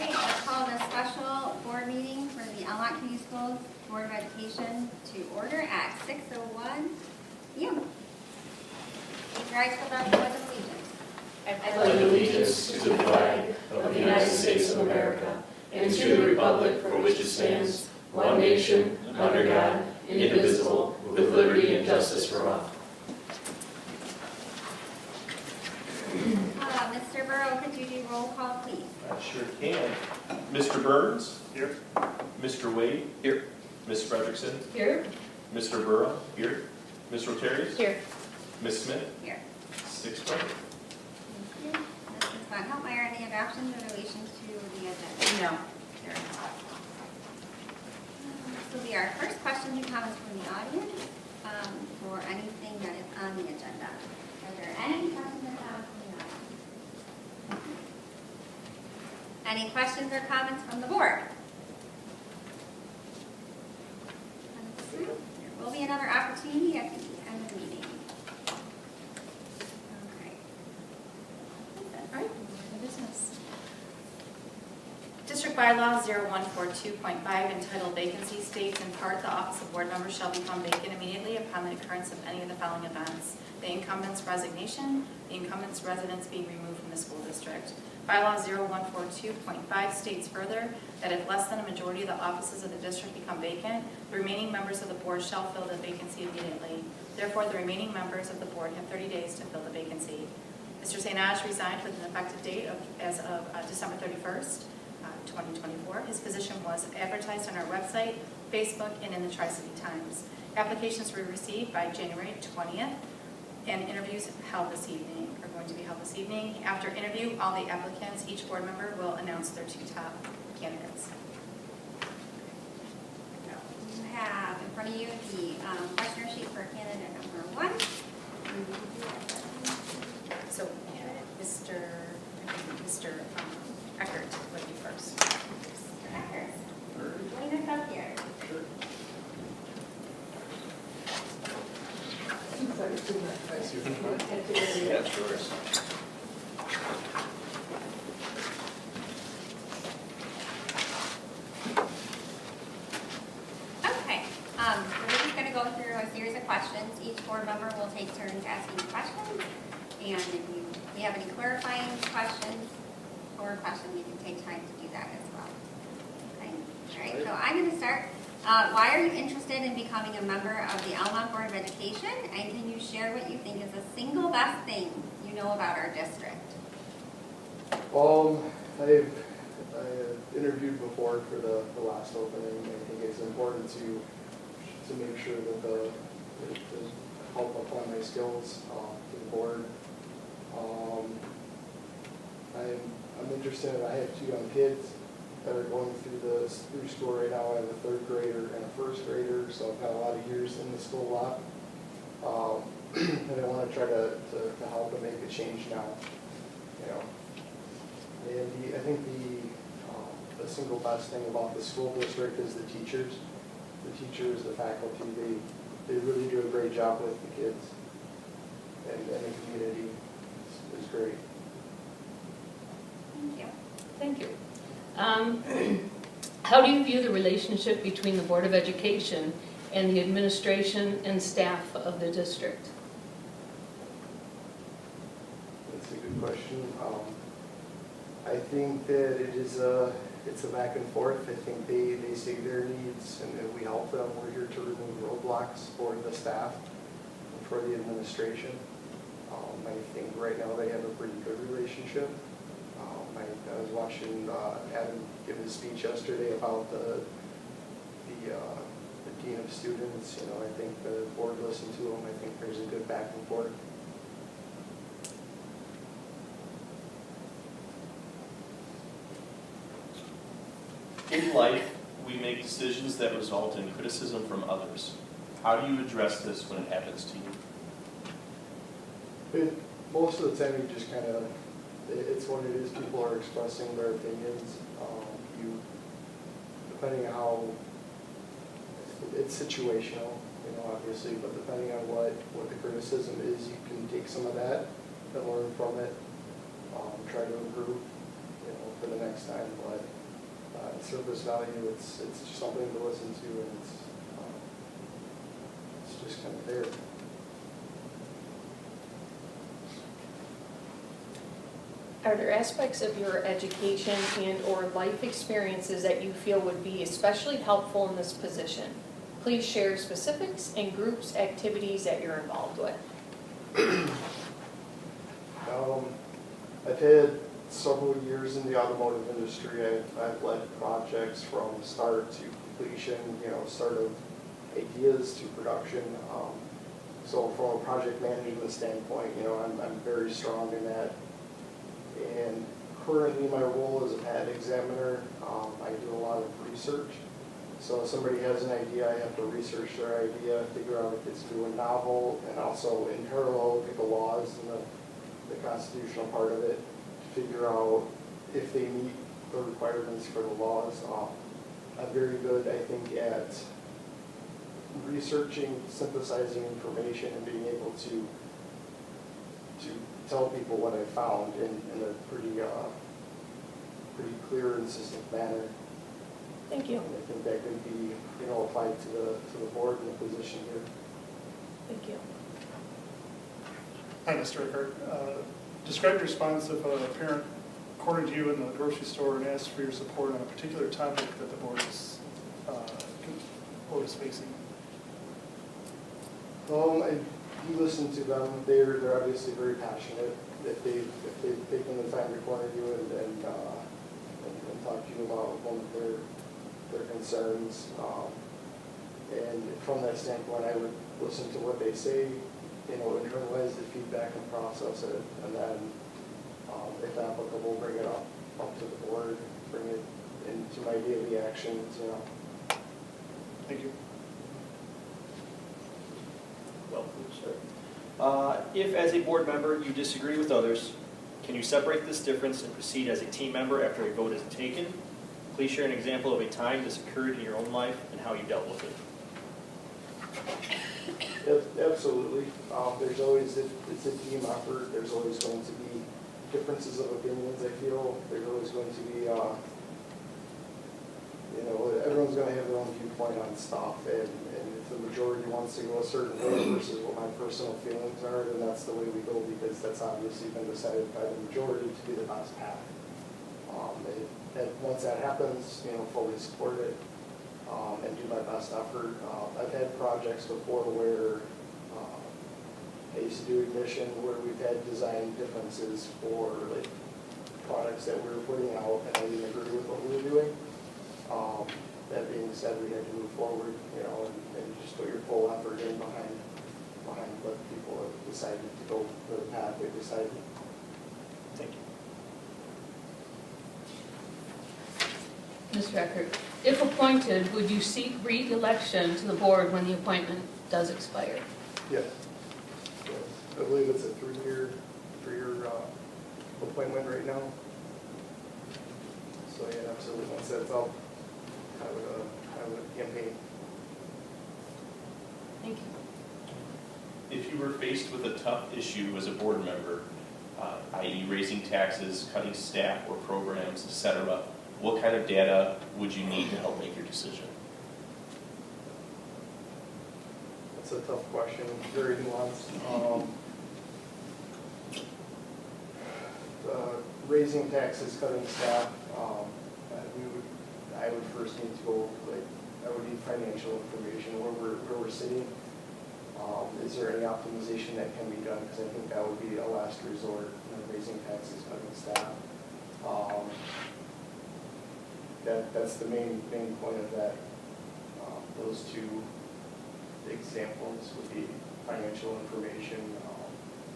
Okay, let's call the special board meeting for the Almont Community Schools Board of Education to order at 6:01 p.m. Please rise for the pledge of allegiance. I pledge allegiance to the flag of the United States of America and to the republic for which it stands, one nation, under God, indivisible, with liberty and justice for all. Mr. Burrow, could you do roll call, please? I sure can. Mr. Burns? Here. Mr. Wade? Here. Ms. Frederickson? Here. Mr. Burrow? Here. Ms. Rotarius? Here. Ms. Smith? Here. 6:20. Thank you. Mrs. Von Heltmeyer, any adoptions or deletions to the agenda? No. There are not. This will be our first questions and comments from the audience for anything that is on the agenda. Are there any questions or comments from the audience? Any questions or comments from the board? There will be another opportunity at the end of the meeting. Okay. All right, new business. District Bylaw 0142.5 entitled Vacancy states in part the office of board member shall become vacant immediately upon the occurrence of any of the following events: the incumbent's resignation, the incumbent's residence being removed from the school district. Bylaw 0142.5 states further that if less than a majority of the offices of the district become vacant, the remaining members of the board shall fill the vacancy immediately. Therefore, the remaining members of the board have 30 days to fill the vacancy. Mr. St. Ange resigned with an effective date as of December 31st, 2024. His position was advertised on our website, Facebook, and in the Tri-City Times. Applications were received by January 20th, and interviews are going to be held this evening. After interview, all the applicants, each board member will announce their 2 top candidates. You have in front of you the questionnaire sheet for candidate number 1. So, Mr. Eckert would be first. Mr. Eckert, join us up here. Yeah, sure. Okay, we're just going to go through a series of questions. Each board member will take turns asking questions. And if we have any clarifying questions or questions, we can take time to do that as well. Okay, all right, so I'm going to start. Why are you interested in becoming a member of the Almont Board of Education? And can you share what you think is the single best thing you know about our district? I've interviewed before for the last opening. I think it's important to make sure that the help apply my skills to the board. I'm interested. I have 2 young kids that are going through school right now. I have a 3rd grader and a 1st grader, so I've got a lot of years in the school lot. And I want to try to help them make a change now. You know, and I think the single best thing about the school district is the teachers. The teachers, the faculty, they really do a great job with the kids, and the community is great. Thank you. Thank you. How do you view the relationship between the Board of Education and the administration and staff of the district? That's a good question. I think that it's a back and forth. I think they say their needs and then we help them. We're here to remove roadblocks for the staff and for the administration. I think right now they have a pretty good relationship. I was watching Adam give his speech yesterday about the dean of students. You know, I think the board listened to him. I think there's a good back and forth. In life, we make decisions that result in criticism from others. How do you address this when it happens to you? Most of the time, you just kind of, it's what it is. People are expressing their opinions. Depending on how, it's situational, you know, obviously, but depending on what the criticism is, you can take some of that and learn from it, try to improve, you know, for the next time. But at surface value, it's just something to listen to, and it's just kind of there. Are there aspects of your education and/or life experiences that you feel would be especially helpful in this position? Please share specifics and groups, activities that you're involved with. I've had several years in the automotive industry. I've led projects from start to completion, start of ideas to production. So from a project management standpoint, I'm very strong in that. And currently my role as a patent examiner, I do a lot of research. So if somebody has an idea, I have to research their idea, figure out if it's new and novel, and also in parallel look at the laws and the constitutional part of it, to figure out if they meet the requirements for the laws. I'm very good, I think, at researching, synthesizing information, and being able to tell people what I found in a pretty clear and succinct manner. Thank you. And I think that could be, applied to the board and the position here. Thank you. Hi, Mr. Rickard. Describe your response if a parent cornered you in the grocery store and asked for your support on a particular topic that the board is facing. I do listen to them. They're obviously very passionate. If they've taken the time to corner you and talk to you about one of their concerns, and from that standpoint, I would listen to what they say, internalize the feedback and process it, and then, if applicable, bring it up to the board, bring it into my daily actions. Thank you. Well, sir. If, as a board member, you disagree with others, can you separate this difference and proceed as a team member after a vote is taken? Please share an example of a time this occurred in your own life and how you dealt with it. Absolutely. There's always, it's a team effort. There's always going to be differences of opinions, I feel. There's always going to be, everyone's going to have their own viewpoint on stuff. And if the majority wants to go a certain way versus what my personal feelings are, then that's the way we go, because that's obviously been decided by the majority to be the best path. Once that happens, fully support it. And do my best effort. I've had projects before where I used to do ignition, where we've had design differences for products that we were putting out, and I didn't agree with what we were doing. That being said, we had to move forward, and just put your full effort in behind what people have decided to go the path they've decided. Thank you. Ms. Record, if appointed, would you seek re-election to the board when the appointment does expire? Yes. I believe it's a three-year appointment right now. So yeah, absolutely. Once that's out, I would campaign. Thank you. If you were faced with a tough issue as a board member, i.e. raising taxes, cutting staff or programs, etc., what kind of data would you need to help make your decision? That's a tough question, very nuanced. Raising taxes, cutting staff, I would first need to go, I would need financial information, where we're sitting. Is there any optimization that can be done? Because I think that would be a last resort, raising taxes, cutting staff. That's the main point of that. Those two examples would be financial information,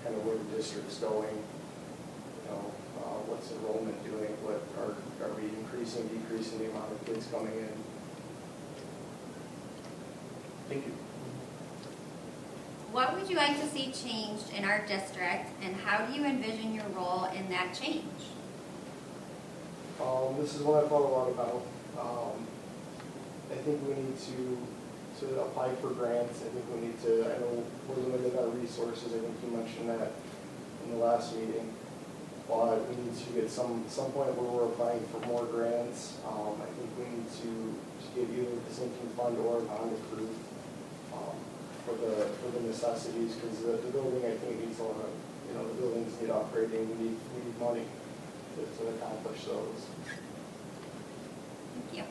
kind of where the district's going, what's enrollment doing, what are we increasing, decreasing the amount of kids coming in. Thank you. What would you like to see changed in our district, and how do you envision your role in that change? This is what I thought a lot about. I think we need to apply for grants. I think we need to, I know we're limited on resources. I think you mentioned that in the last meeting. but we need to get some point where we're applying for more grants. I think we need to get either the sinking fund or a bond approved for the necessities, because the building, I think, needs a lot of, the buildings need upgrading, we need money to accomplish those. Thank you.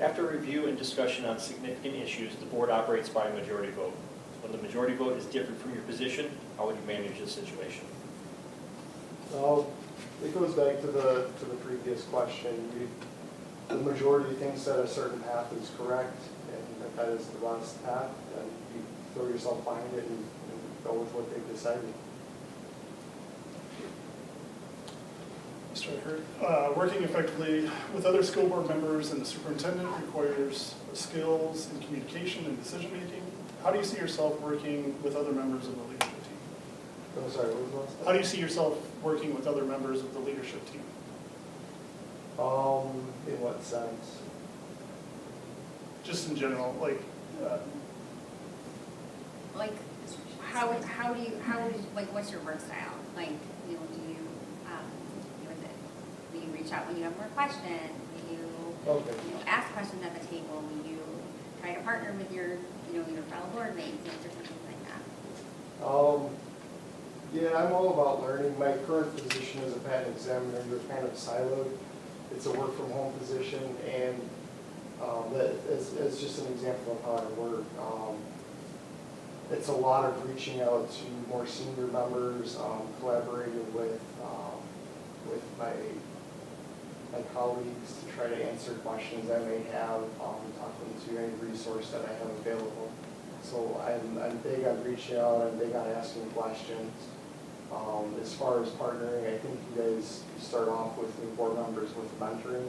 After review and discussion on significant issues, the board operates by a majority vote. When the majority vote is different from your position, how would you manage this situation? Well, it goes back to the previous question. The majority thinks that a certain path is correct, and that is the best path, and you throw yourself behind it and go with what they've decided. Mr. Eckert, working effectively with other school board members and the superintendent requires skills in communication and decision-making. How do you see yourself working with other members of the leadership team? I'm sorry, what was the last? How do you see yourself working with other members of the leadership team? In what sense? Just in general, like, Like, what's your work style? Like, do you, do you reach out when you have more questions? Do you, Okay. ask questions at the table? Do you try to partner with your fellow board mates, different things like that? Yeah, I'm all about learning. My current position as a patent examiner, you're kind of siloed. It's a work from home position, and that is just an example of how I work. It's a lot of reaching out to more senior members, collaborating with my colleagues to try to answer questions I may have, talking to any resource that I have available. So I'm big on reaching out, I'm big on asking questions. As far as partnering, I think you guys start off with new board members with mentoring.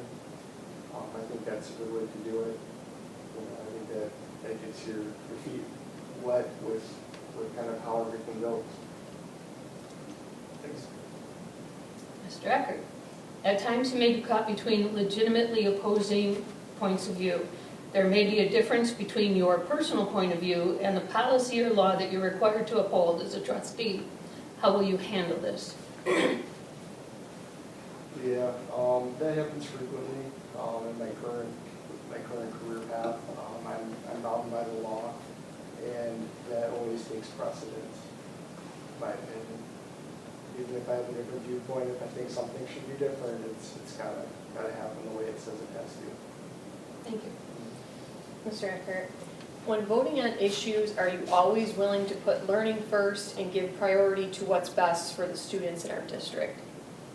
I think that's a good way to do it. I think that gets your feet wet with kind of how everything goes. things? Mr. Eckert, at times you may be caught between legitimately opposing points of view. There may be a difference between your personal point of view and the policy or law that you're required to uphold as a trustee. How will you handle this? Yeah, that happens frequently in my current career path. I'm bound by the law, and that always takes precedence, in my opinion. Even if I have a different viewpoint, if I think something should be different, it's gotta happen the way it says it has to. Thank you. Mr. Eckert, when voting on issues, are you always willing to put learning first and give priority to what's best for the students in our district?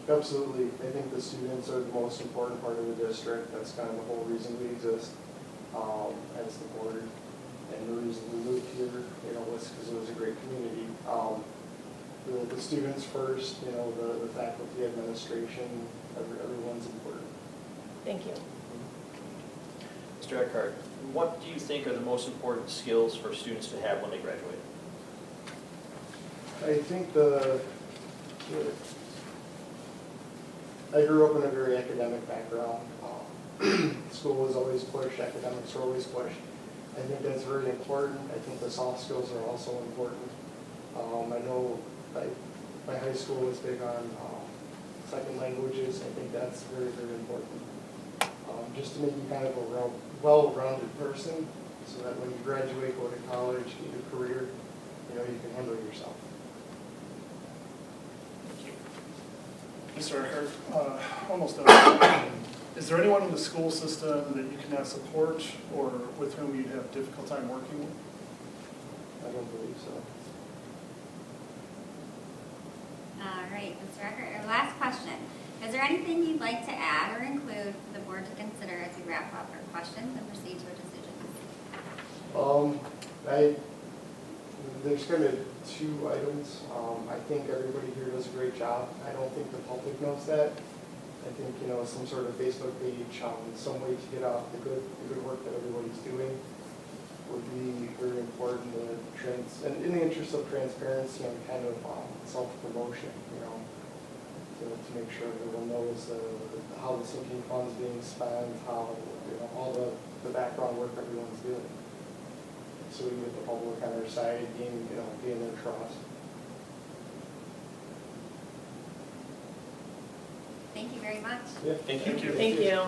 Absolutely. I think the students are the most important part of the district. That's kind of the whole reason we exist as the board. And the reason we moved here, was because it was a great community. The students first, the faculty, administration, everyone's important. Thank you. Mr. Eckhart, what do you think are the most important skills for students to have when they graduate? I think I grew up in a very academic background. School was always pushed, academics were always pushed. I think that's very important. I think the soft skills are also important. I know my high school was big on second languages. I think that's very, very important. Just to make you kind of a well-rounded person, so that when you graduate, go to college, get your career, you can handle yourself. Thank you. Mr. Eckert, almost done. Is there anyone in the school system that you cannot support or with whom you'd have a difficult time working with? I don't believe so. All right, Mr. Eckert, our last question. Is there anything you'd like to add or include for the board to consider as we wrap up our questions and proceed to our decisions? There's kind of two items. I think everybody here does a great job. I don't think the public knows that. I think, some sort of Facebook page, some way to get out the good work that everybody's doing would be very important. And in the interest of transparency and kind of self-promotion, to make sure everyone knows how the sinking fund's being spent, how, all the background work everyone's doing. So we get the public on our side, gain their trust. Thank you very much. Yeah. Thank you. Thank you.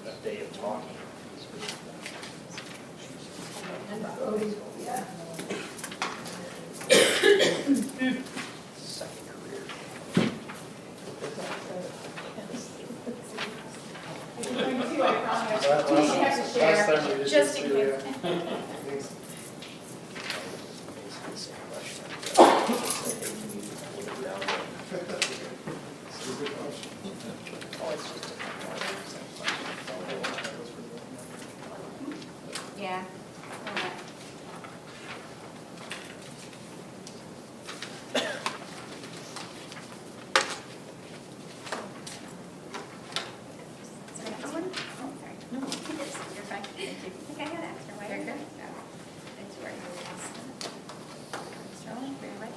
That day of talking. Second career. Last time we did Just this, in yeah. case. Thanks. Stupid question. Yeah. No, you're fine. Thank you. I think I had extra white. Very good. It's right. Sterling, are you ready?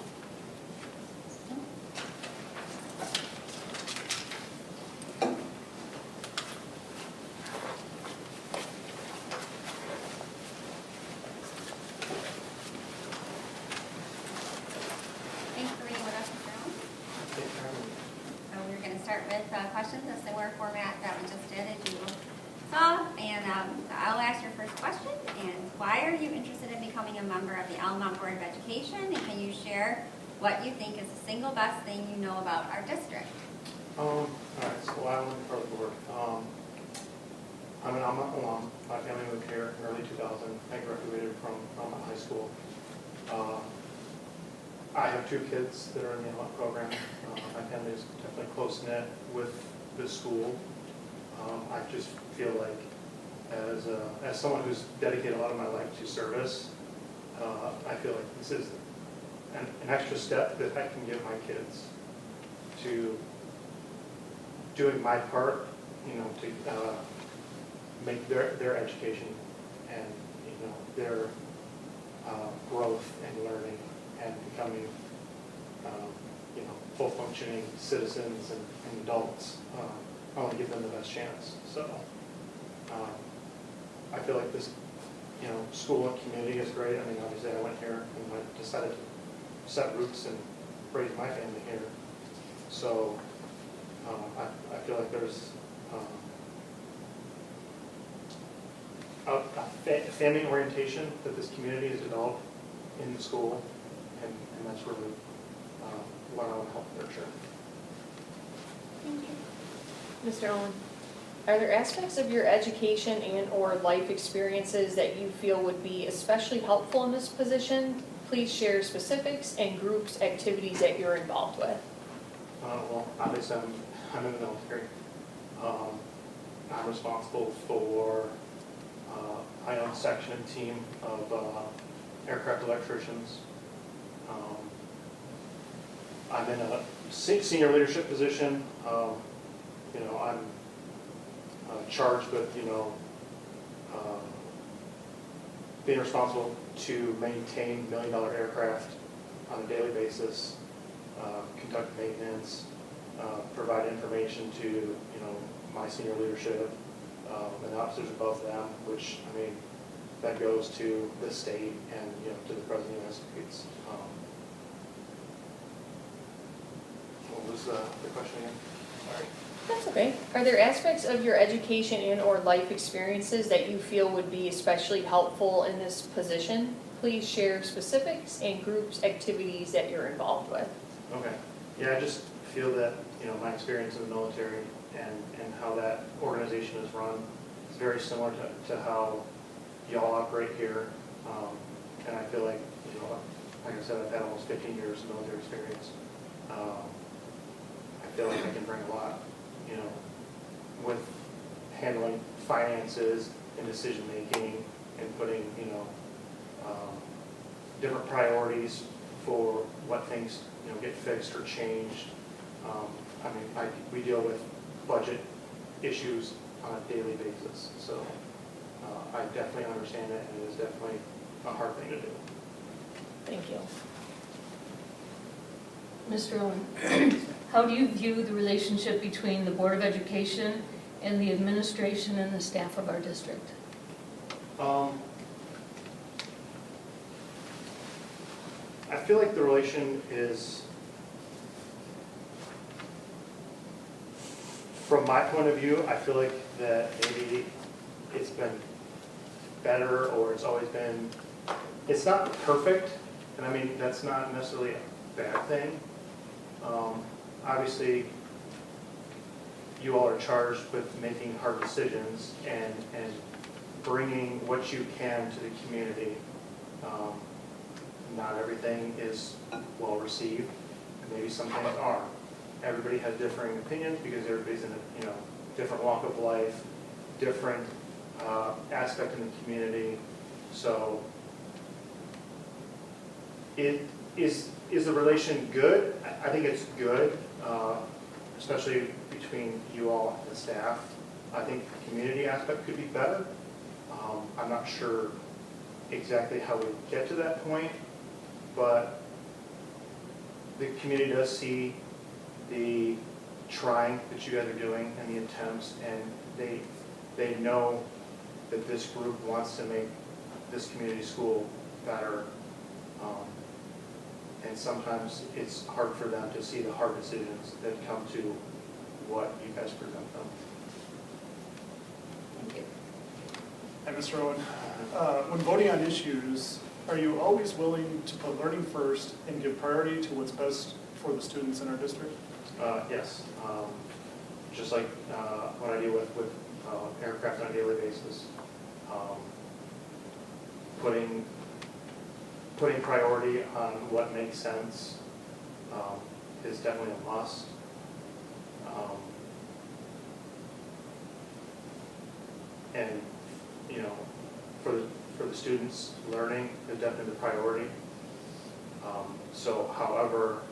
Thanks for reading with us, Mr. Allen. So we're going to start with questions, a similar format that we just did, as you saw. And so I'll ask your first question, and why are you interested in becoming a member of the Almont Board of Education? And can you share what you think is the single best thing you know about our district? All right, so I'm part of the board. I'm an Almont alum. My family moved here in early 2000. I graduated from Almont High School. I have 2 kids that are in the Almont program. My family is definitely close-knit with the school. I just feel like as someone who's dedicated a lot of my life to service, I feel like this is an extra step that I can give my kids to doing my part, to make their education and, their growth and learning and becoming, full functioning citizens and adults. I want to give them the best chance. So I feel like this, school and community is great. I mean, obviously I went here and I decided to set roots and raise my family here. So I feel like there's a family orientation that this community has developed in the school, and that's really what I want to help nurture. Thank you. Mr. Owen, are there aspects of your education and/or life experiences that you feel would be especially helpful in this position? Please share specifics and groups, activities that you're involved with. Well, obviously I'm in the military. I'm responsible for, I own a section and team of aircraft electricians. I'm in a senior leadership position. I'm charged with, being responsible to maintain $1 million aircraft on a daily basis, conduct maintenance, provide information to, my senior leadership, and the officers above them, which, that goes to the state and, to the President of the United States. What was the question again? Sorry. That's okay. Are there aspects of your education and/or life experiences that you feel would be especially helpful in this position? Please share specifics and groups, activities that you're involved with. Okay. Yeah, I just feel that, my experience in the military and how that organization is run is very similar to how y'all operate here. And I feel like, like I said, I've had almost 15 years of military experience. I feel like I can bring a lot, with handling finances and decision-making and putting, different priorities for what things, get fixed or changed. We deal with budget issues on a daily basis. So I definitely understand it, and it is definitely a hard thing to do. Thank you. Mr. Owen, how do you view the relationship between the Board of Education and the administration and the staff of our district? I feel like the relation is, from my point of view, I feel like that maybe it's been better, or it's always been, it's not perfect, and I mean, that's not necessarily a bad thing. Obviously, you all are charged with making hard decisions and bringing what you can to the community. Not everything is well received, and maybe some things are. Everybody has differing opinions because everybody's in a different walk of life, different aspect in the community. So, is the relation good? I think it's good, especially between you all and the staff. I think the community aspect could be better. I'm not sure exactly how we get to that point, but the community does see the trying that you guys are doing and the attempts, and they know that this group wants to make this community school better. And sometimes it's hard for them to see the hard decisions that come to what you guys present them. Thank you. And Mr. Owen, when voting on issues, are you always willing to put learning first and give priority to what's best for the students in our district? Yes. Just like what I deal with aircraft on a daily basis, putting priority on what makes sense is definitely a must. And for the students, learning is definitely the priority. So however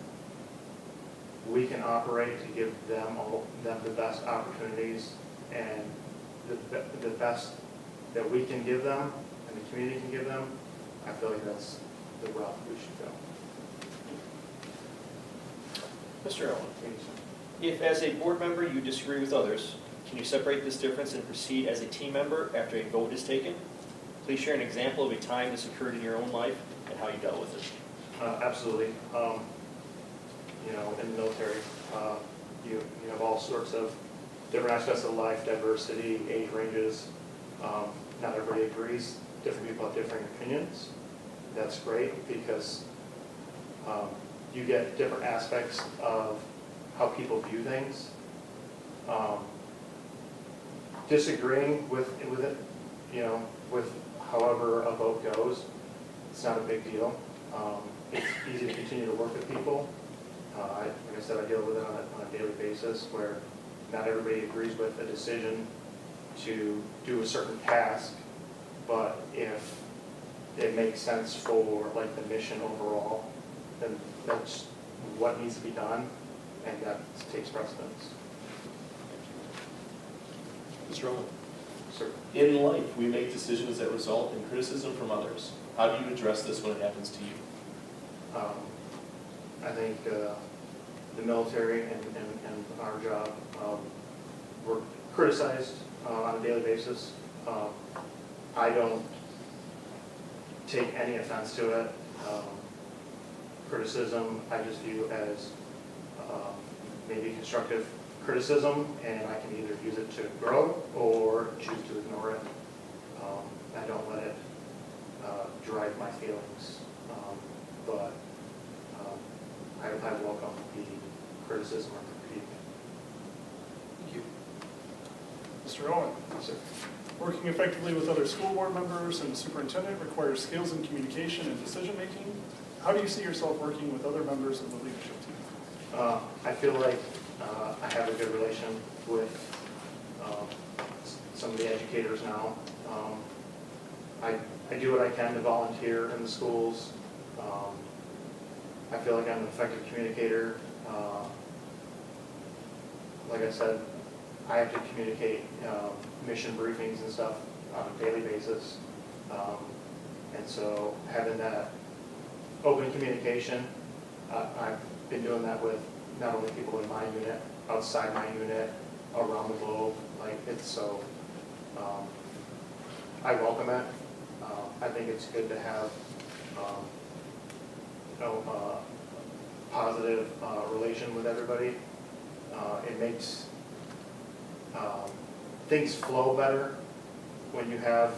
we can operate to give them the best opportunities and the best that we can give them and the community can give them, I feel like that's the route we should go. Mr. Owen, if as a board member you disagree with others, can you separate this difference and proceed as a team member after a vote is taken? Please share an example of a time this occurred in your own life and how you dealt with it. Absolutely. In the military, you have all sorts of different aspects of life, diversity, age ranges. Not everybody agrees. Different people have different opinions. That's great because you get different aspects of how people view things. Disagreeing with it, with however a vote goes, it's not a big deal. It's easy to continue to work with people. Like I said, I deal with it on a daily basis where not everybody agrees with a decision to do a certain task, but if it makes sense for like the mission overall, then that's what needs to be done, and that takes precedence. Mr. Owen, Sir. in life, we make decisions that result in criticism from others. How do you address this when it happens to you? I think the military and our job, we're criticized on a daily basis. I don't take any offense to it. Criticism I just view as maybe constructive criticism, and I can either use it to grow or choose to ignore it. I don't let it drive my feelings, but I welcome the criticism or critique. Thank you. Mr. Owen, Sir. working effectively with other school board members and the superintendent requires skills in communication and decision-making. How do you see yourself working with other members of the leadership team? I feel like I have a good relation with some of the educators now. I do what I can to volunteer in the schools. I feel like I'm an effective communicator. Like I said, I have to communicate mission briefings and stuff on a daily basis. And so having that open communication, I've been doing that with not only people in my unit, outside my unit, around the globe. Like, it's so, I welcome it. I think it's good to have, positive relation with everybody. It makes things flow better when you have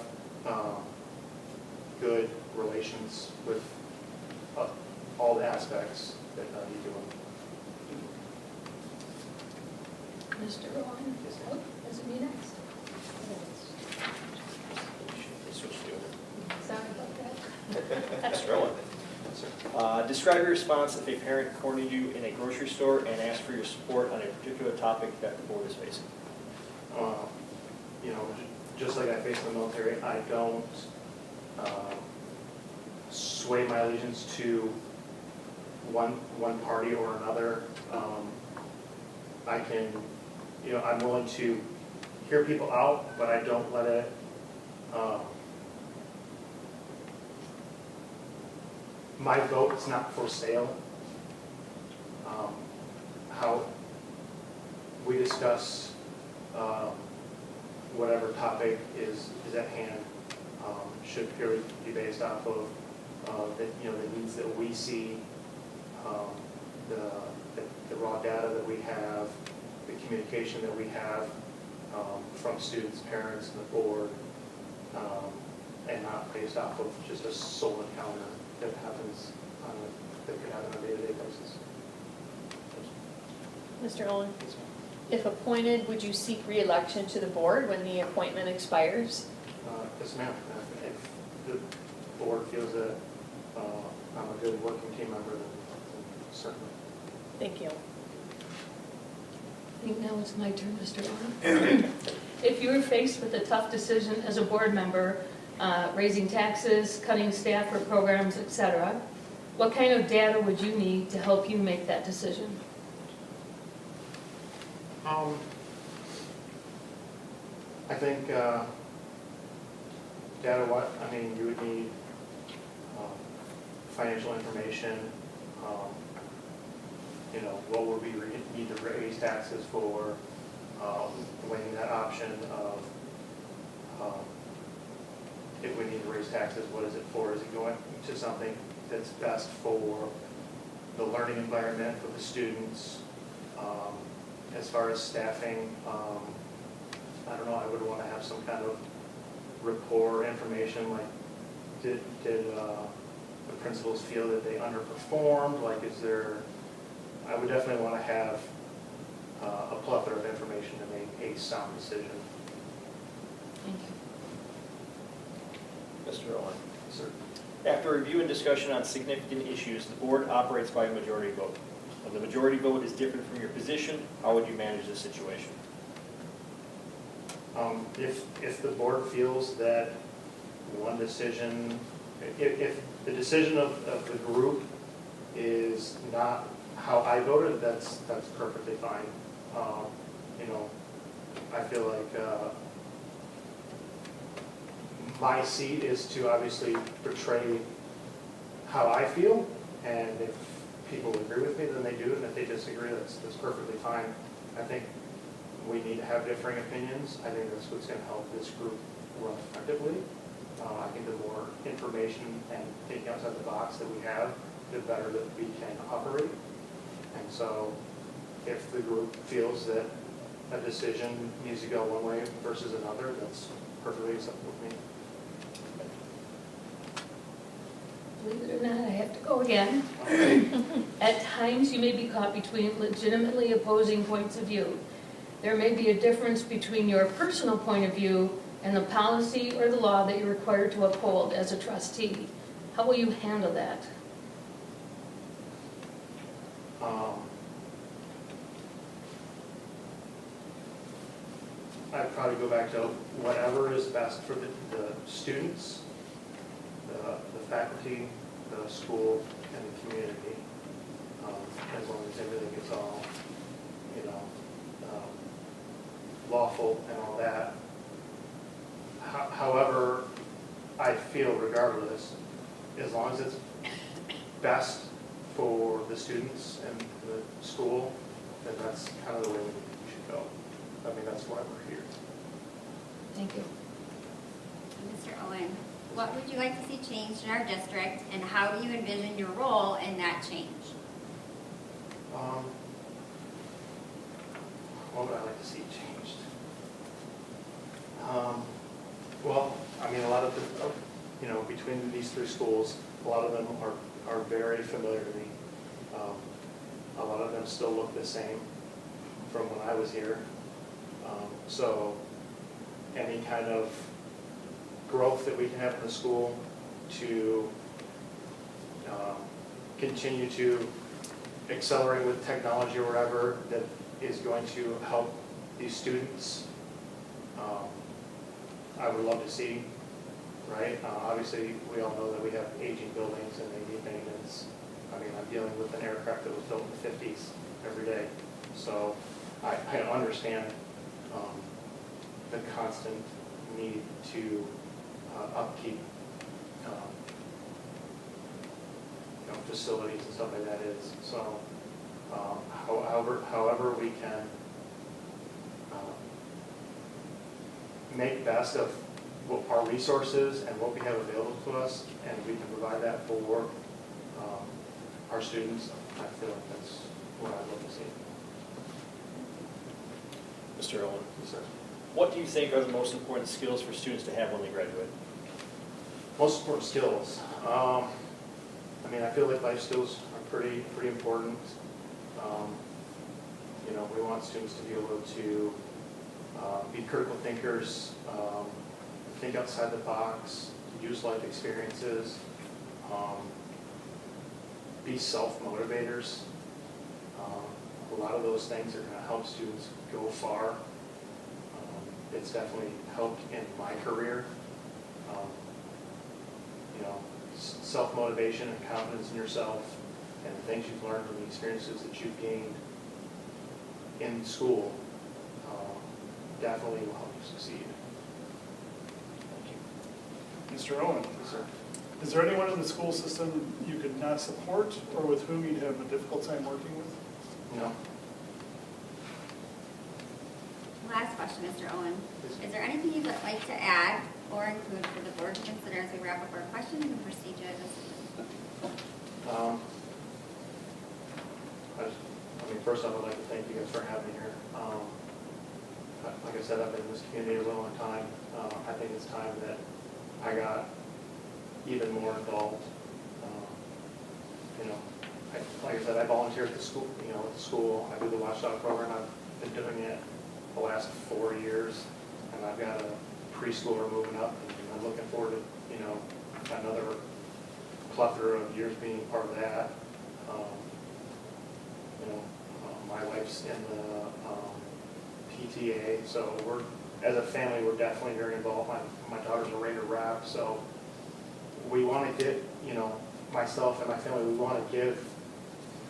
good relations with all the aspects that you do. Mr. Rowan, is it me next? Sorry about that. Mr. Owen. Describe your response if a parent cornered you in a grocery store and asked for your support on a particular topic that the board is facing. Just like I face in the military, I don't sway my allegiance to one party or another. I can, I'm willing to hear people out, but I don't let it my vote is not for sale. How we discuss whatever topic is at hand should purely be based off of the needs that we see, the raw data that we have, the communication that we have from students, parents, and the board, and not based off of just a sole encounter that happens that could happen on a day-to-day basis. Mr. Owen, if appointed, would you seek re-election to the board when the appointment expires? Yes, ma'am. If the board feels that I'm a good working team member, then certainly. Thank you. I think now it's my turn, Mr. Owen. If you were faced with a tough decision as a board member, raising taxes, cutting staff or programs, etc., what kind of data would you need to help you make that decision? I think data, you would need financial information, what would we need to raise taxes for, weighing that option of if we need to raise taxes, what is it for? Is it going to something that's best for the learning environment for the students? As far as staffing, I don't know, I would want to have some kind of rapport information, like did the principals feel that they underperformed? Like, I would definitely want to have a plethora of information to make a sound decision. Thank you. Mr. Owen. Sir. After review and discussion on significant issues, the board operates by a majority vote. When the majority vote is different from your position, how would you manage this situation? If the board feels that one decision, if the decision of the group is not how I voted, that's perfectly fine. I feel like my seat is to obviously portray how I feel, and if people agree with me, then they do, and if they disagree, that's perfectly fine. I think we need to have differing opinions. I think that's what's going to help this group run effectively. I think the more information and thinking outside the box that we have, the better that we can operate. And so if the group feels that a decision needs to go one way versus another, that's perfectly acceptable with me. Believe it or not, I have to go again. At times, you may be caught between legitimately opposing points of view. There may be a difference between your personal point of view and the policy or the law that you're required to uphold as a trustee. How will you handle that? I'd probably go back to whatever is best for the students, the faculty, the school, and the community. As long as everything is all, lawful and all that. However, I feel regardless, as long as it's best for the students and the school, then that's kind of the way we should go. I mean, that's why we're here. Thank you. Mr. Owen, what would you like to see changed in our district, and how do you envision your role in that change? What would I like to see changed? Well, I mean, a lot of the, between these three schools, a lot of them are very familiar to me. A lot of them still look the same from when I was here. So any kind of growth that we can have in the school to continue to accelerate with technology or whatever that is going to help these students, I would love to see, right? Obviously, we all know that we have aging buildings and they need maintenance. I mean, I'm dealing with an aircraft that was built in the 50s every day. So I understand the constant need to upkeep facilities and stuff like that is. So however we can make best of what our resources and what we have available to us, and we can provide that for our students, I feel like that's what I'd love to see. Mr. Owen, Yes, sir. what do you think are the most important skills for students to have when they graduate? Most important skills. I mean, I feel like life skills are pretty important. We want students to be able to be critical thinkers, think outside the box, use life experiences, be self-motivators. A lot of those things are going to help students go far. It's definitely helped in my career. Self-motivation and confidence in yourself and the things you've learned from the experiences that you've gained in school definitely will help you succeed. Thank you. Mr. Owen, Yes, sir. is there anyone in the school system you could not support or with whom you'd have a difficult time working with? No. Last question, Mr. Owen. Is there anything you'd like to add or include for the board to consider as we wrap up our questions and proceed to a decision? First off, I'd like to thank you guys for having me here. Like I said, I've been in this community a long time. I think it's time that I got even more involved. Like I said, I volunteer at the school. At the school, I do the Watchdog program. I've been doing it the last 4 years, and I've got a preschooler moving up, and I'm looking forward to another plethora of years being part of that. My wife's in the PTA, so as a family, we're definitely very involved. My daughter's a Raider rep, so we want to get, myself and my family, we want to give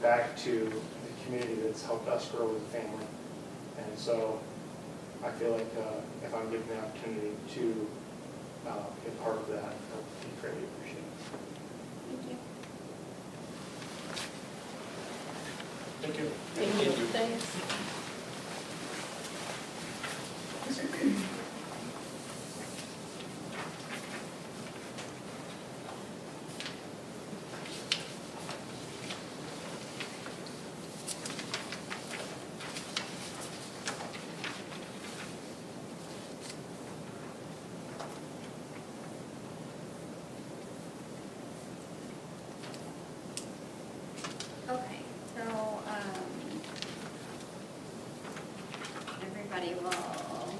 back to the community that's helped us grow as a family. And so I feel like if I'm given the opportunity to be a part of that, I'll be greatly appreciated. Thank you. Thank you. Thank you. Thanks. Okay, so, everybody will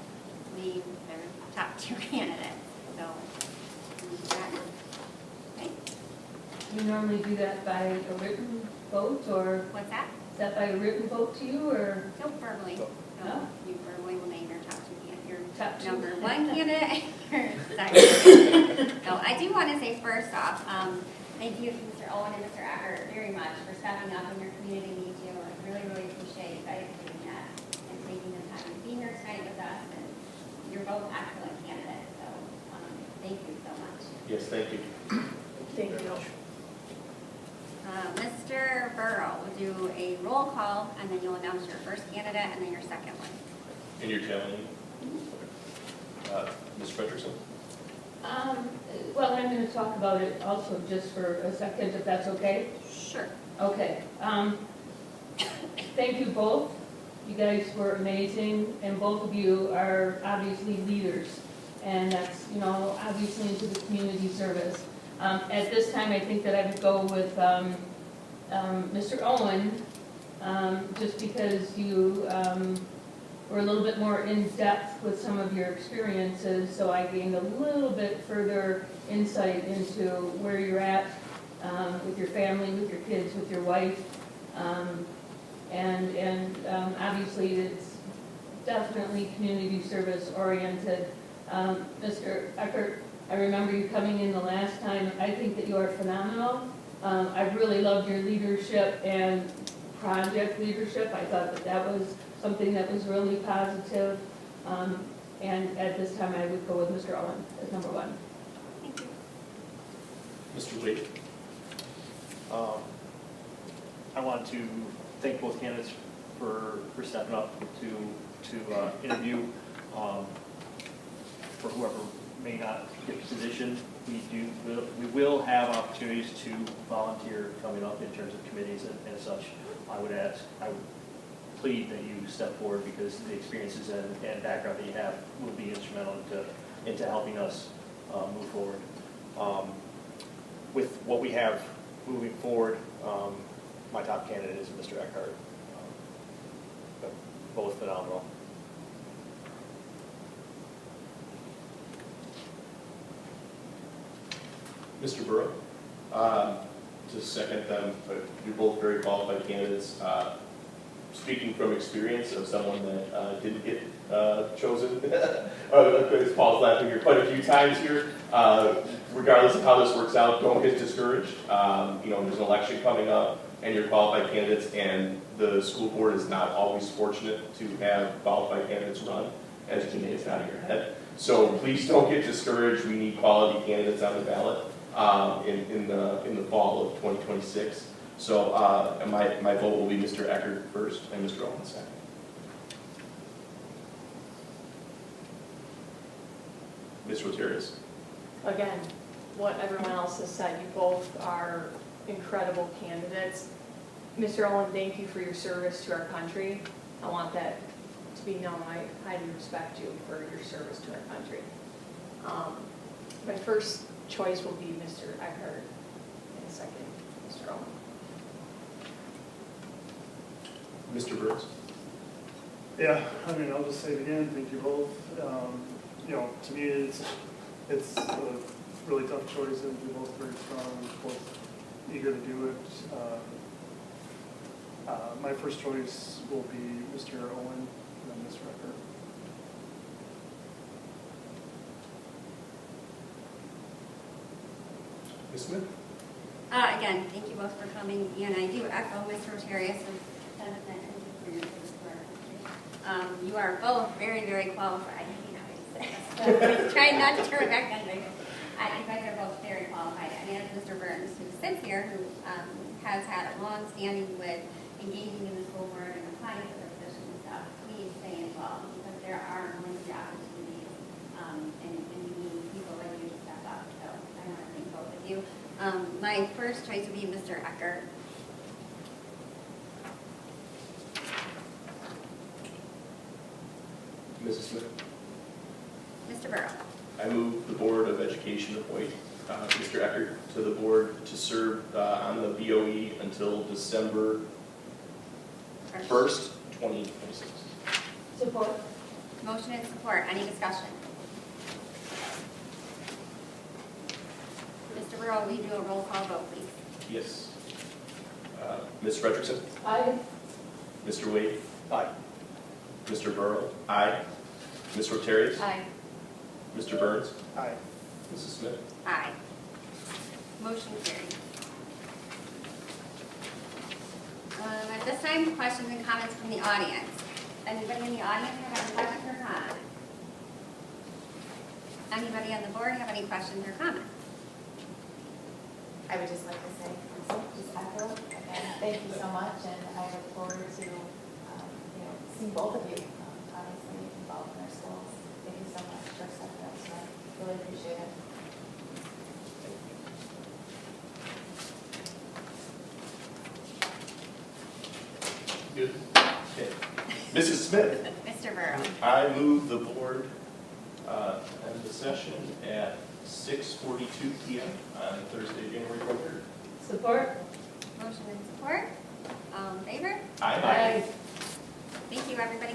leave their top two candidates, so, okay, Do you normally do that by a written vote, or what's that? is that by a written vote to you, or No, verbally. No? So you verbally will name your top two candidates, your top two? number one candidate, your second. So I do want to say first off, thank you, Mr. Owen and Mr. Acker, very much for stepping up when your community needs you. I really, really appreciate you guys doing that and taking the time and being here tonight with us. And you're both excellent candidates, so Thank you so much. Yes, thank you. Thank you. Mr. Burrow will do a roll call, and then you'll announce your first candidate and then your second one. And you're telling me? Ms. Frederickson? Well, I'm going to talk about it also just for a second, if that's okay. Sure. Okay. Thank you both. You guys were amazing, and both of you are obviously leaders, and that's, obviously into the community service. At this time, I think that I would go with Mr. Owen, just because you were a little bit more in-depth with some of your experiences, so I gained a little bit further insight into where you're at with your family, with your kids, with your wife. And obviously, it's definitely community service oriented. Mr. Eckert, I remember you coming in the last time. I think that you are phenomenal. I really loved your leadership and project leadership. I thought that that was something that was really positive. And at this time, I would go with Mr. Owen as number one. Thank you. Mr. Wade? I want to thank both candidates for stepping up to interview. For whoever may not get the position, we will have opportunities to volunteer coming up in terms of committees and such. I would plead that you step forward because the experiences and background that you have will be instrumental into helping us move forward. With what we have moving forward, my top candidate is Mr. Eckhart. Both phenomenal. Mr. Burrow? To second them, but you're both very qualified candidates. Speaking from experience of someone that didn't get chosen, as Paul's laughing here quite a few times here, regardless of how this works out, don't get discouraged. There's an election coming up, and you're qualified candidates, and the school board is not always fortunate to have qualified candidates run, as Janae's nodding her head. So please don't get discouraged. We need quality candidates on the ballot in the fall of 2026. So my vote will be Mr. Eckert first and Mr. Owen second. Ms. Roterius? Again, what everyone else has said, you both are incredible candidates. Mr. Owen, thank you for your service to our country. I want that to be known. I highly respect you for your service to our country. My first choice will be Mr. Eckhart, and second, Mr. Owen. Mr. Burns? Yeah, I'll just say it again, thank you both. To me, it's a really tough choice, and you're both very strong, both eager to do it. My first choice will be Mr. Owen, and then Mr. Eckert. Ms. Smith? Again, thank you both for coming, and I do echo Mr. Roterius' sentiment and your service to our country. You are both very, very qualified. Trying not to turn it back on me. You guys are both very qualified. And as Mr. Burns, who sits here, who has had a long standing with engaging in the school board and applying for the position and stuff, please stay involved because there are going to be opportunities and we need people like you to step up. So I want to thank both of you. My first choice would be Mr. Eckert. Mrs. Smith? Mr. Burrow. I move the Board of Education appoint Mr. Eckert to the board to serve on the BOE until December 1st, 2026. Support. Motion and support. Any discussion? Mr. Burrow, will you do a roll call vote, please? Yes. Ms. Frederickson? Aye. Mr. Wade? Aye. Mr. Burrow? Aye. Ms. Roterius? Aye. Mr. Burns? Aye. Mrs. Smith? Aye. Motion carried. At this time, questions and comments from the audience. Anybody in the audience have any questions or comments? Anybody on the board have any questions or comments? I would just like to say, just echo, again, thank you so much, and I look forward to, seeing both of you, obviously, involved in our schools. Thank you so much for stepping up, so I really appreciate it. Good. Okay. Mrs. Smith, Mr. Burrow. I move the board end the session at 6:42 PM on Thursday, January 23rd. Support? Motion and support. All in favor? Aye. Thank you, everybody.